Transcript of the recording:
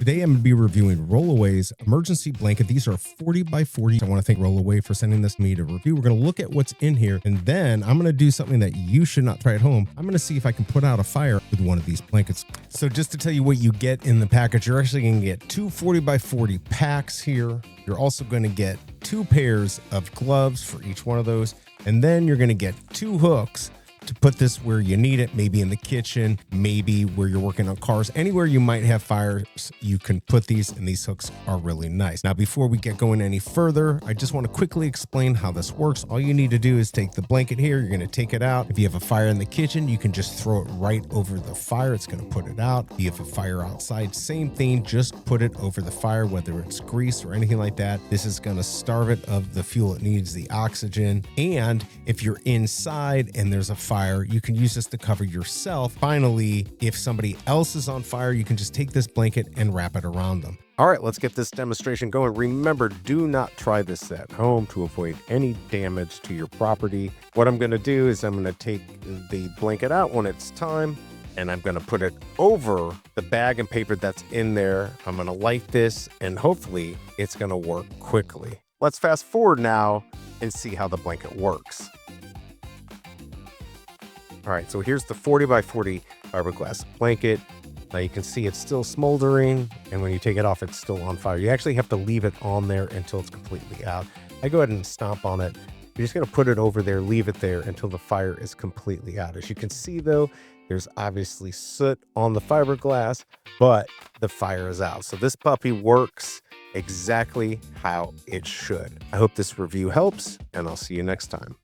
Today, I'm going to be reviewing Rollaway's emergency blanket. These are 40 by 40. I want to thank Rollaway for sending this to me to review. We're going to look at what's in here, and then I'm going to do something that you should not try at home. I'm going to see if I can put out a fire with one of these blankets. So just to tell you what you get in the package, you're actually going to get two 40 by 40 packs here. You're also going to get 2 pairs of gloves for each one of those. And then you're going to get 2 hooks to put this where you need it, maybe in the kitchen, maybe where you're working on cars, anywhere you might have fires, you can put these, and these hooks are really nice. Now, before we get going any further, I just want to quickly explain how this works. All you need to do is take the blanket here, you're going to take it out. If you have a fire in the kitchen, you can just throw it right over the fire. It's going to put it out. If you have a fire outside, same thing, just put it over the fire, whether it's grease or anything like that. This is going to starve it of the fuel it needs, the oxygen. And if you're inside and there's a fire, you can use this to cover yourself. Finally, if somebody else is on fire, you can just take this blanket and wrap it around them. All right, let's get this demonstration going. Remember, do not try this at home to avoid any damage to your property. What I'm going to do is I'm going to take the blanket out when it's time, and I'm going to put it over the bag and paper that's in there. I'm going to light this, and hopefully it's going to work quickly. Let's fast forward now and see how the blanket works. All right, so here's the 40 by 40 fiberglass blanket. Now you can see it's still smoldering, and when you take it off, it's still on fire. You actually have to leave it on there until it's completely out. I go ahead and stomp on it. You're just gonna put it over there, leave it there until the fire is completely out. As you can see though, there's obviously soot on the fiberglass, but the fire is out. So this puppy works exactly how it should. I hope this review helps, and I'll see you next time.